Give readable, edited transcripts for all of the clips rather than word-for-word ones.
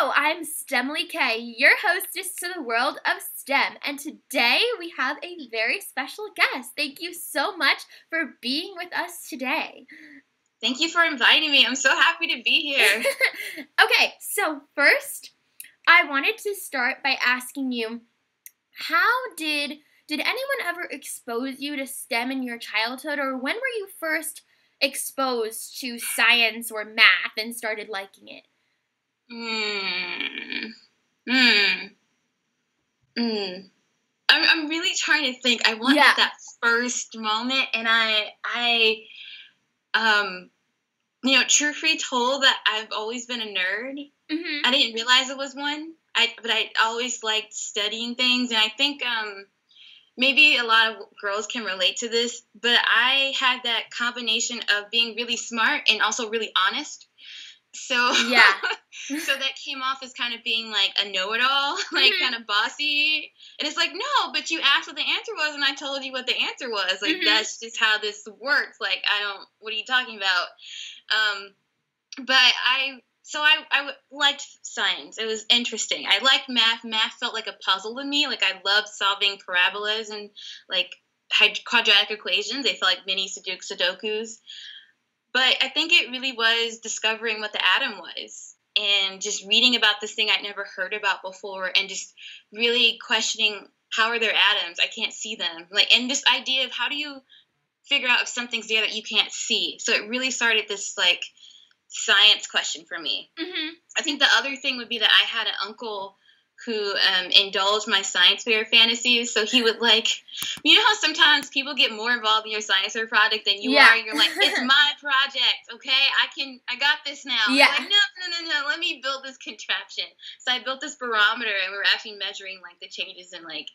I'm STEMilyK, your hostess to the world of STEM, and today we have a very special guest. Thank you so much for being with us today. Thank you for inviting me. I'm so happy to be here. Okay, so first, I wanted to start by asking you, how did anyone ever expose you to STEM in your childhood, or when were you first exposed to science or math and started liking it? I'm really trying to think. I want that first moment, and truth be told, that I've always been a nerd. Mm-hmm. I didn't realize it was one. But I always liked studying things, and I think maybe a lot of girls can relate to this. But I had that combination of being really smart and also really honest. So so that came off as kind of being like a know-it-all, like kind of bossy. And it's like, no, but you asked what the answer was, and I told you what the answer was. Like, that's just how this works. Like, what are you talking about? But I liked science. It was interesting. I liked math. Math felt like a puzzle to me. Like, I loved solving parabolas and, like, quadratic equations. They felt like mini Sudokus. But I think it really was discovering what the atom was and just reading about this thing I'd never heard about before and just really questioning, how are there atoms? I can't see them. Like, and this idea of how do you figure out if something's there that you can't see? So it really started this, like, science question for me. Mm-hmm. I think the other thing would be that I had an uncle who indulged my science fair fantasies. So he would, like, you know how sometimes people get more involved in your science fair project than you are? You're like, it's my project, okay? I got this now. Yeah. Like, no, let me build this contraption. So I built this barometer, and we were actually measuring, like, the changes in, like,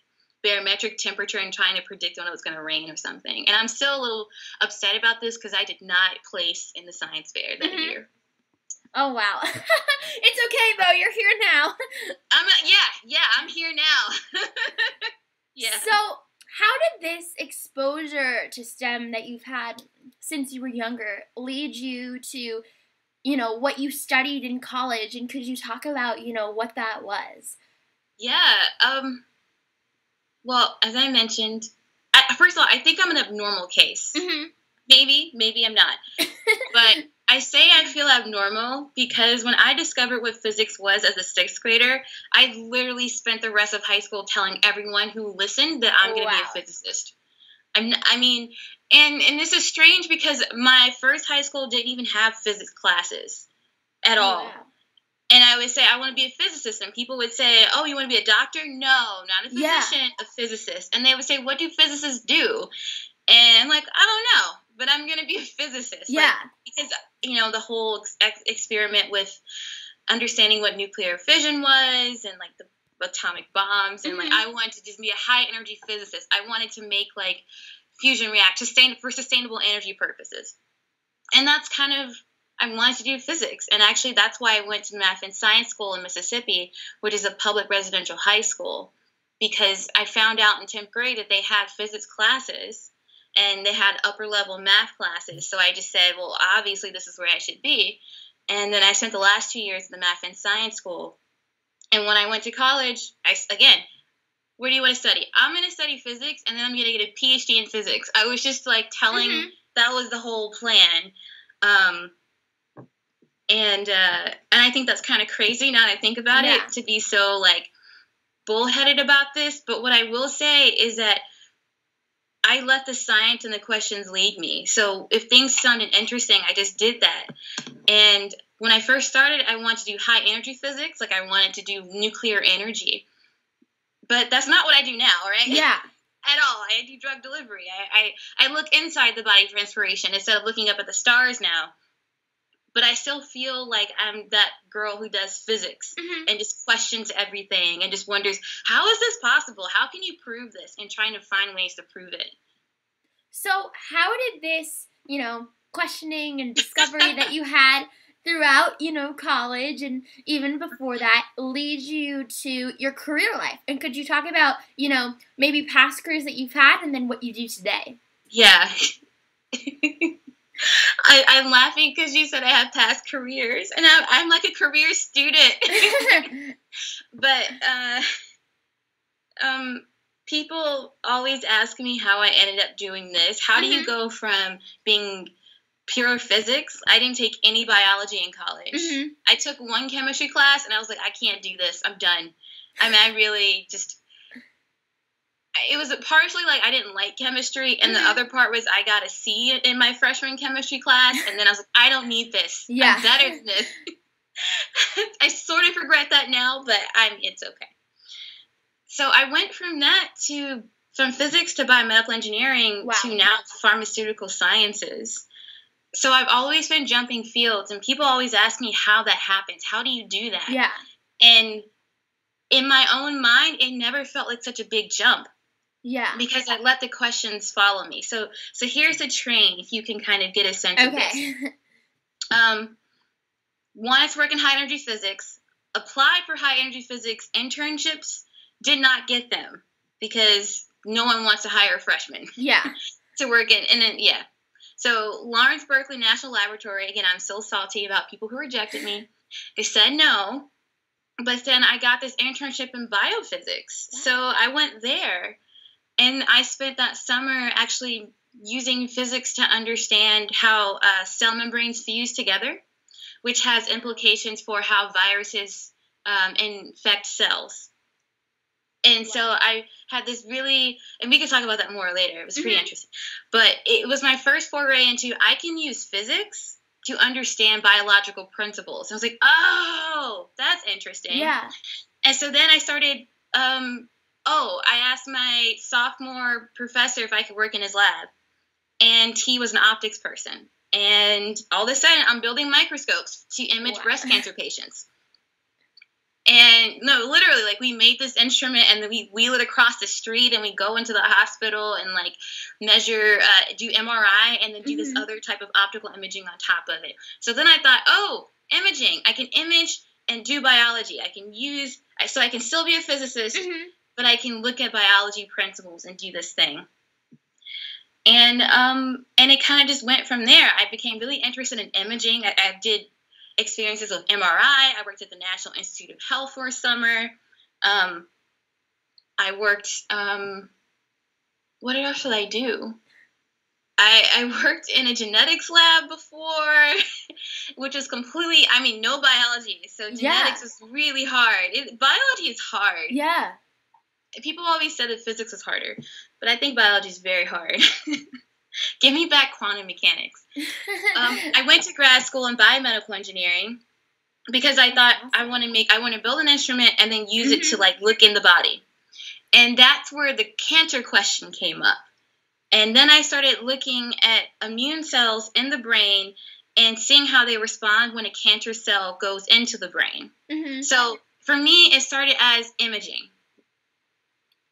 barometric temperature and trying to predict when it was going to rain or something. And I'm still a little upset about this because I did not place in the science fair that year. Oh, wow. It's okay, though. You're here now. I'm here now. Yeah. So, how did this exposure to STEM that you've had since you were younger lead you to, what you studied in college? And could you talk about, what that was? Yeah. Well, as I mentioned, first of all, I think I'm an abnormal case. Mm-hmm. Maybe I'm not. But I say I feel abnormal because when I discovered what physics was as a sixth grader, I literally spent the rest of high school telling everyone who listened that I'm going to be a physicist. And this is strange because my first high school didn't even have physics classes at all. Wow. And I would say, I want to be a physicist. And people would say, oh, you want to be a doctor? No, not a physician, a physicist. And they would say, what do physicists do? And I'm like, I don't know, but I'm going to be a physicist. Yeah. Like, because, the whole experiment with understanding what nuclear fission was and, like, the atomic bombs. And, like, I wanted to just be a high-energy physicist. I wanted to make, like, fusion react for sustainable energy purposes. And that's kind of, I wanted to do physics. And actually, that's why I went to math and science school in Mississippi, which is a public residential high school, because I found out in 10th grade that they had physics classes and they had upper-level math classes. So I just said, well, obviously this is where I should be. And then I spent the last 2 years at the math and science school. And when I went to college, where do you want to study? I'm going to study physics, and then I'm going to get a PhD in physics. I was just, like, telling, that was the whole plan. And I think that's kind of crazy now that I think about it, to be so, like, bullheaded about this. But what I will say is that I let the science and the questions lead me. So if things sounded interesting, I just did that. And when I first started, I wanted to do high energy physics. Like, I wanted to do nuclear energy. But that's not what I do now, right? Yeah. At all. I do drug delivery. I look inside the body for inspiration instead of looking up at the stars now. But I still feel like I'm that girl who does physics and just questions everything and just wonders, how is this possible? How can you prove this? And trying to find ways to prove it. So how did this, questioning and discovery that you had throughout, college and even before that lead you to your career life? And could you talk about, maybe past careers that you've had and then what you do today? Yeah. I'm laughing because you said I have past careers, and I'm like a career student. But people always ask me how I ended up doing this. How do you go from being pure physics? I didn't take any biology in college. I took one chemistry class, and I was like, I can't do this. I'm done. I mean, I really just... It was partially like I didn't like chemistry, and the other part was I got a C in my freshman chemistry class, and then I was like, I don't need this. I'm better than this. I sort of regret that now, but it's okay. So I went from physics to biomedical engineering to now pharmaceutical sciences. So I've always been jumping fields, and people always ask me how that happens. How do you do that? Yeah. And in my own mind, it never felt like such a big jump. Yeah. Because I let the questions follow me. So here's a train, if you can kind of get a sense of this. Wanted to work in high energy physics, applied for high energy physics internships, did not get them because no one wants to hire a freshman. Yeah. To work in, and then, So Lawrence Berkeley National Laboratory, again, I'm so salty about people who rejected me. They said no, but then I got this internship in biophysics. Wow. So I went there. And I spent that summer actually using physics to understand how cell membranes fuse together, which has implications for how viruses infect cells. And so I had this really, and we can talk about that more later. It was pretty interesting. But it was my first foray into I can use physics to understand biological principles. And I was like, oh, that's interesting. Yeah. And so then I started... I asked my sophomore professor if I could work in his lab, and he was an optics person. And all of a sudden, I'm building microscopes to image breast cancer patients. And no, literally, like, we made this instrument, and then we wheel it across the street, and we go into the hospital and, like, measure, do MRI, and then do this other type of optical imaging on top of it. So then I thought, imaging. I can image and do biology. I can still be a physicist, but I can look at biology principles and do this thing. And it kind of just went from there. I became really interested in imaging. I did experiences with MRI. I worked at the National Institute of Health for a summer. I worked, what else did I do? I worked in a genetics lab before, which was completely, no biology. So genetics was really hard. Biology is hard. Yeah. People always said that physics was harder, but I think biology is very hard. Give me back quantum mechanics. I went to grad school in biomedical engineering because I thought I want to build an instrument and then use it to look in the body. And that's where the cancer question came up. And then I started looking at immune cells in the brain and seeing how they respond when a cancer cell goes into the brain. So for me, it started as imaging.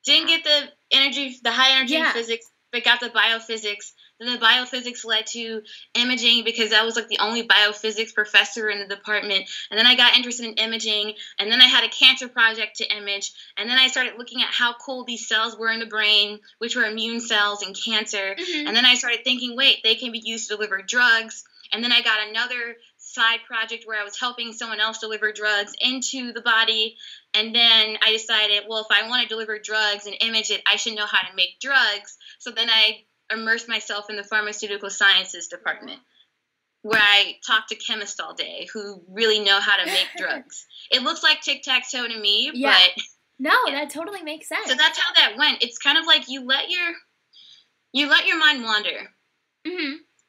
Didn't get the high energy physics, but got the biophysics. Then the biophysics led to imaging because that was the only biophysics professor in the department. And then I got interested in imaging, and then I had a cancer project to image. And then I started looking at how cool these cells were in the brain, which were immune cells and cancer. And then I started thinking, wait, they can be used to deliver drugs. And then I got another side project where I was helping someone else deliver drugs into the body. And then I decided, well, if I want to deliver drugs and image it, I should know how to make drugs. So then I immersed myself in the pharmaceutical sciences department, where I talk to chemists all day who really know how to make drugs. It looks like tic-tac-toe to me, but... No, that totally makes sense. So that's how that went. It's kind of like you let your mind wander.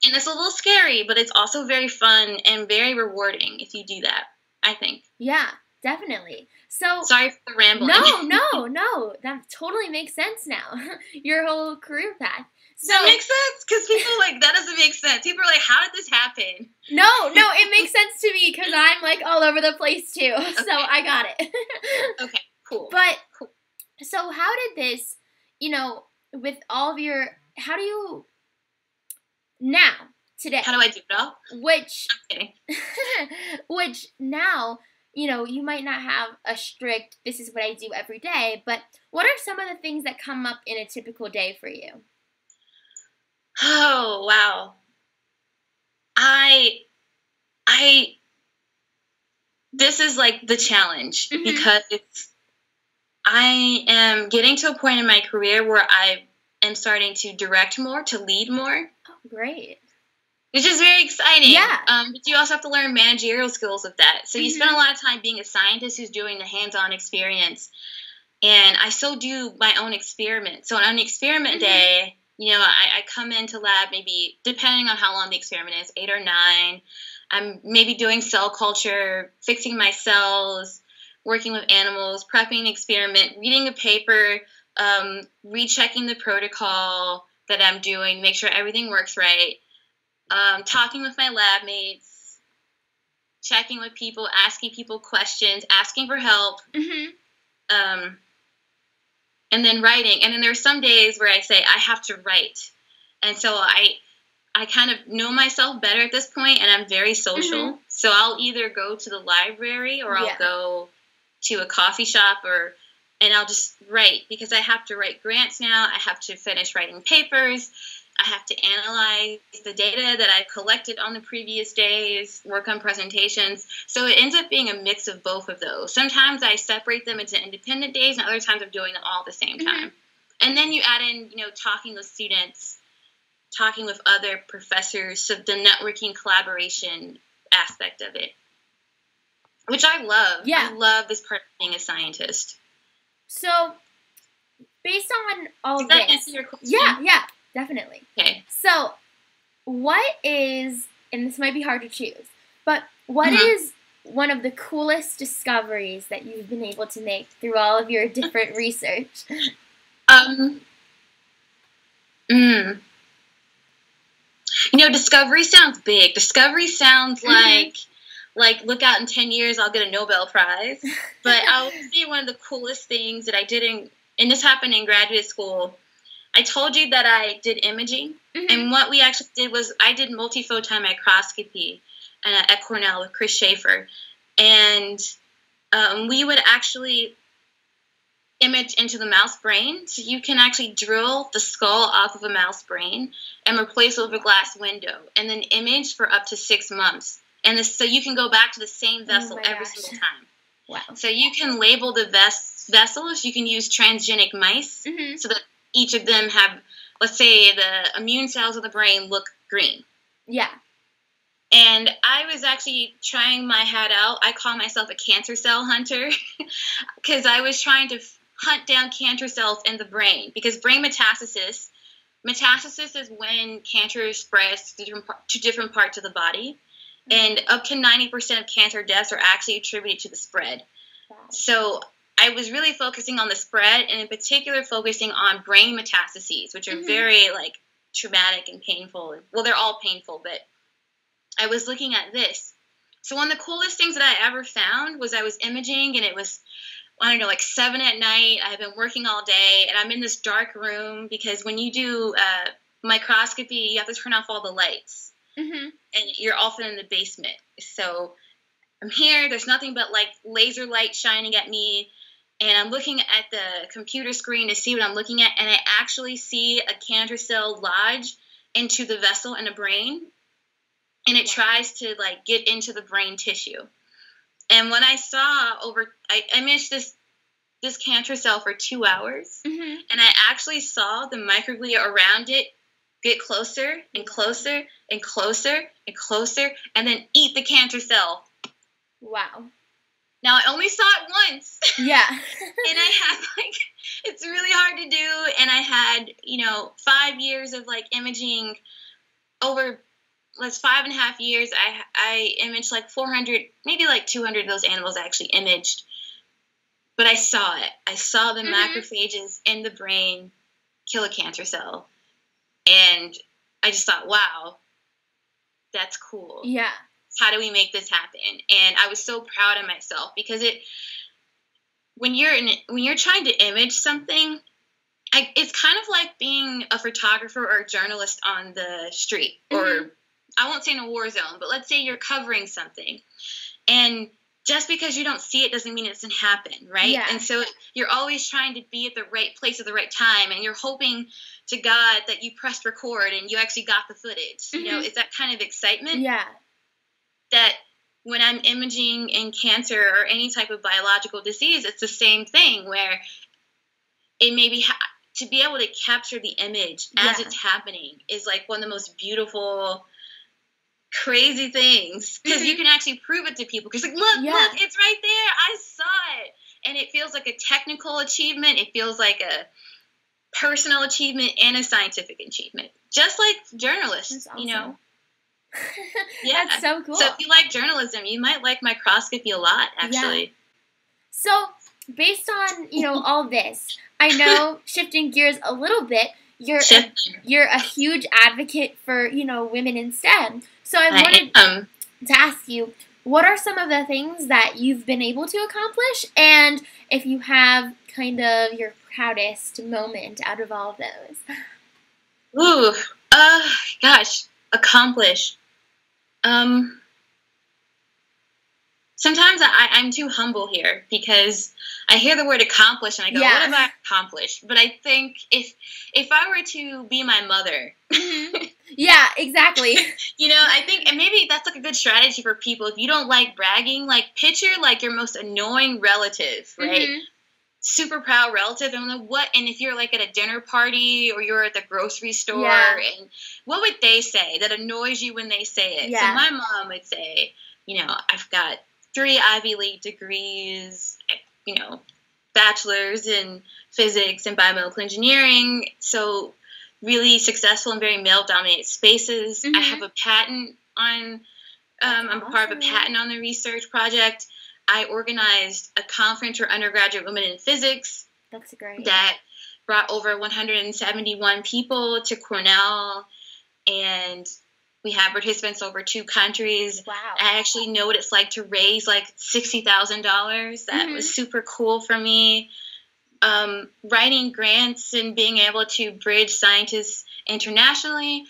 And it's a little scary, but it's also very fun and very rewarding if you do that, I think. Yeah, definitely. So sorry for the rambling. No. That totally makes sense now. Your whole career path. So that makes sense because people that doesn't make sense. People are like, how did this happen? No, it makes sense to me because I'm all over the place too. Okay. So I got it. Okay, cool. But so how did this, with all of your, how do you now today? How do I do it all? Which I'm kidding. Which now, you might not have a strict, this is what I do every day, but what are some of the things that come up in a typical day for you? Oh, wow. I this is like the challenge because I am getting to a point in my career where I am starting to direct more, to lead more. Oh, great. Which is very exciting. Yeah. But you also have to learn managerial skills of that. So you spend a lot of time being a scientist who's doing the hands-on experience. And I still do my own experiment. So on an experiment day, I come into lab maybe, depending on how long the experiment is, 8 or 9. I'm maybe doing cell culture, fixing my cells, working with animals, prepping an experiment, reading a paper, rechecking the protocol that I'm doing, make sure everything works right, talking with my lab mates, checking with people, asking people questions, asking for help, and then writing. And then there are some days where I say I have to write. And so I kind of know myself better at this point, and I'm very social. So I'll either go to the library or I'll go to a coffee shop and I'll just write, because I have to write grants now. I have to finish writing papers. I have to analyze the data that I've collected on the previous days, work on presentations. So it ends up being a mix of both of those. Sometimes I separate them into independent days, and other times I'm doing them all at the same time. And then you add in, talking with students, talking with other professors, so the networking collaboration aspect of it, which I love. Yeah. I love this part of being a scientist. So, based on all of this, does that this, answer your question? Yeah, definitely. Okay. So, what is, and this might be hard to choose, but what is one of the coolest discoveries that you've been able to make through all of your different research? Discovery sounds big. Discovery sounds like look out in 10 years, I'll get a Nobel Prize. But I would say one of the coolest things that I did and this happened in graduate school, I told you that I did imaging. And what we actually did was I did multiphoton microscopy at Cornell with Chris Schaefer. And we would actually image into the mouse brain. So you can actually drill the skull off of a mouse brain and replace it with a glass window, and then image for up to 6 months. And so you can go back to the same vessel every single time. Wow. So you can label the vessels. You can use transgenic mice so that each of them have, let's say, the immune cells of the brain look green. Yeah. And I was actually trying my hat out. I call myself a cancer cell hunter because I was trying to hunt down cancer cells in the brain, because brain metastasis is when cancer spreads to different parts of the body. And up to 90% of cancer deaths are actually attributed to the spread. Wow. So I was really focusing on the spread, and in particular focusing on brain metastases, which are very traumatic and painful. Well, they're all painful, but I was looking at this. So one of the coolest things that I ever found was I was imaging, and it was, 7 at night. I've been working all day, and I'm in this dark room, because when you do microscopy, you have to turn off all the lights. And you're often in the basement. So I'm here, there's nothing but laser light shining at me, and I'm looking at the computer screen to see what I'm looking at, and I actually see a cancer cell lodge into the vessel in the brain, and it tries to get into the brain tissue. And when I saw I imaged this cancer cell for 2 hours, and I actually saw the microglia around it get closer and closer and closer and closer, and then eat the cancer cell. Wow. Now, I only saw it once. Yeah. And I had, it's really hard to do, and I had, 5 years of, imaging over, 5.5 years. I imaged, 400, maybe, 200 of those animals I actually imaged. But I saw it. I saw the macrophages in the brain kill a cancer cell. And I just thought, wow, that's cool. Yeah. How do we make this happen? And I was so proud of myself, because when you're trying to image something, it's kind of like being a photographer or a journalist on the street, or I won't say in a war zone, but let's say you're covering something, and just because you don't see it doesn't mean it doesn't happen, right? Yeah. And so you're always trying to be at the right place at the right time, and you're hoping to God that you pressed record and you actually got the footage. You know, it's that kind of excitement. Yeah. That when I'm imaging in cancer or any type of biological disease, it's the same thing where it may be to be able to capture the image as it's happening is like one of the most beautiful, crazy things, because you can actually prove it to people. Because like, look, it's right there. I saw it. And it feels like a technical achievement. It feels like a personal achievement and a scientific achievement. Just like journalists, awesome. You know. Yeah. That's so cool. So if you like journalism, you might like microscopy a lot, actually. Yeah. So based on, you know, all this, I know, shifting gears a little bit, you're a huge advocate for, you know, women in STEM. So I wanted to ask you, what are some of the things that you've been able to accomplish? And if you have kind of your proudest moment out of all of those. Ooh, gosh, accomplish. Sometimes I'm too humble here because I hear the word accomplish and I go, what have I accomplished? But I think if I were to be my mother. Yeah, exactly. You know, I think, and maybe that's like a good strategy for people. If you don't like bragging, like picture like your most annoying relative, right? Super proud relative, and if you're like at a dinner party or you're at the grocery store, and what would they say that annoys you when they say it? So my mom would say, you know, I've got 3 Ivy League degrees, you know, bachelor's in physics and biomedical engineering, so really successful in very male-dominated spaces. I have a patent on, I'm part of a patent on the research project. I organized a conference for undergraduate women in physics. That's great. That brought over 171 people to Cornell, and we have participants over 2 countries. Wow. I actually know what it's like to raise like $60,000. That was super cool for me. Writing grants and being able to bridge scientists internationally.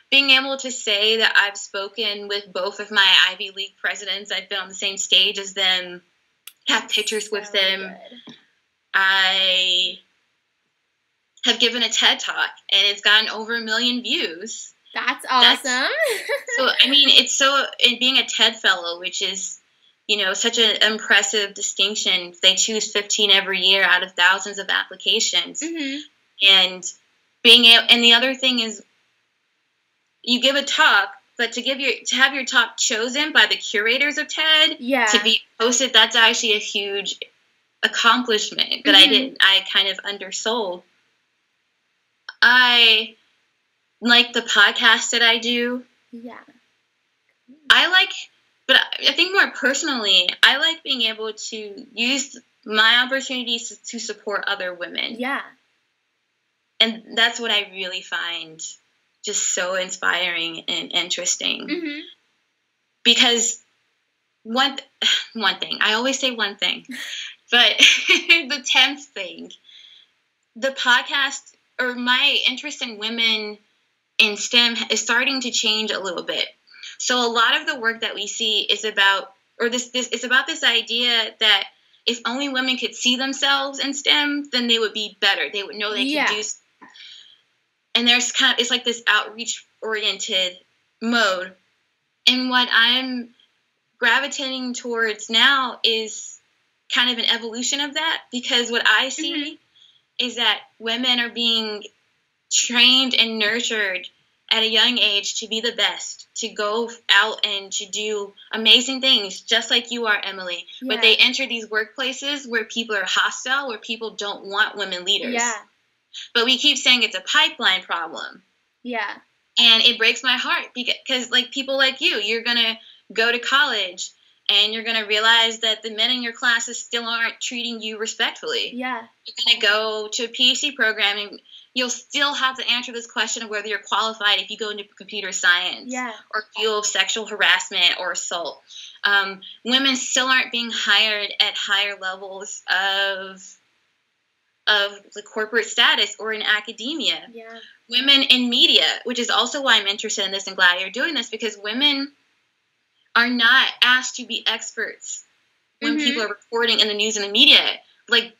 Being able to say that I've spoken with both of my Ivy League presidents, I've been on the same stage as them, have pictures with them. Good. I have given a TED Talk, and it's gotten over 1 million views. That's awesome. So, I mean, and being a TED Fellow, which is, you know, such an impressive distinction. They choose 15 every year out of thousands of applications. And and the other thing is, you give a talk, but to have your talk chosen by the curators of TED to be posted, that's actually a huge accomplishment that I didn't. I kind of undersold. I like the podcast that I do. Yeah. But I think more personally, I like being able to use my opportunities to support other women. Yeah. And that's what I really find just so inspiring and interesting. Because one thing, I always say one thing, but the 10th thing, the podcast or my interest in women in STEM is starting to change a little bit. So a lot of the work that we see is about, it's about this idea that if only women could see themselves in STEM, then they would be better. They would know they could do. And it's like this outreach-oriented mode. And what I'm gravitating towards now is kind of an evolution of that, because what I see is that women are being trained and nurtured at a young age to be the best, to go out and to do amazing things, just like you are, Emily. Yeah. But they enter these workplaces where people are hostile, where people don't want women leaders. Yeah. But we keep saying it's a pipeline problem. Yeah. And it breaks my heart because, like, people like you're going to go to college and you're going to realize that the men in your classes still aren't treating you respectfully. Yeah. You're going to go to a PhD program and you'll still have to answer this question of whether you're qualified if you go into computer science or field of sexual harassment or assault. Women still aren't being hired at higher levels of the corporate status or in academia. Yeah. Women in media, which is also why I'm interested in this and glad you're doing this, because women are not asked to be experts when people are reporting in the news and the media. Like,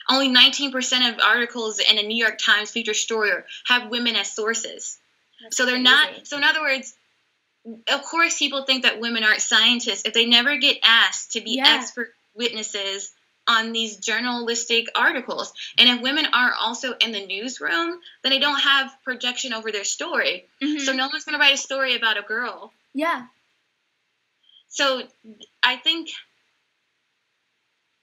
only 19% of articles in a New York Times feature story have women as sources. That's so they're crazy. Not. So in other words, of course, people think that women aren't scientists if they never get asked to be expert witnesses on these journalistic articles. And if women are also in the newsroom, then they don't have projection over their story. So no one's going to write a story about a girl. Yeah. So I think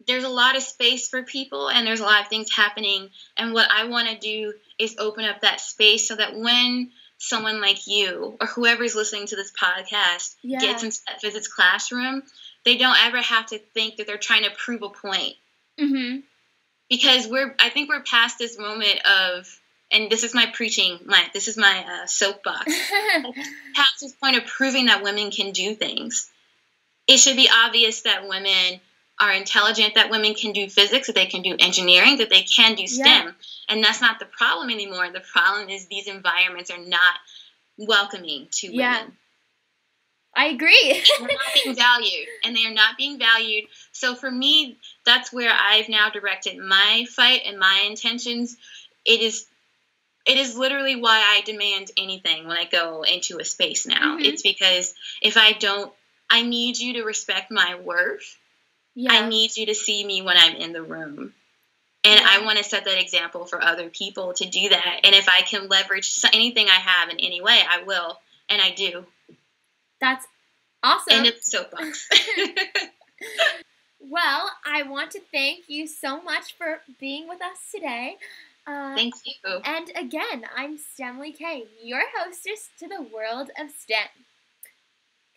there's a lot of space for people, and there's a lot of things happening. And what I want to do is open up that space so that when someone like you or whoever's listening to this podcast gets into that physics classroom, they don't ever have to think that they're trying to prove a point. Because I think we're past this moment of, and this is my preaching, this is my soapbox, past this point of proving that women can do things. It should be obvious that women are intelligent, that women can do physics, that they can do engineering, that they can do STEM. And that's not the problem anymore. The problem is these environments are not welcoming to women. I agree. They're not being valued, and they are not being valued. So for me, that's where I've now directed my fight and my intentions. It is literally why I demand anything when I go into a space now. It's because if I don't, I need you to respect my worth. I need you to see me when I'm in the room. And I want to set that example for other people to do that. And if I can leverage anything I have in any way, I will. And I do. That's awesome. And it's soapbox. Well, I want to thank you so much for being with us today. Thank you. And again, I'm STEMilyK, your hostess to the world of STEM.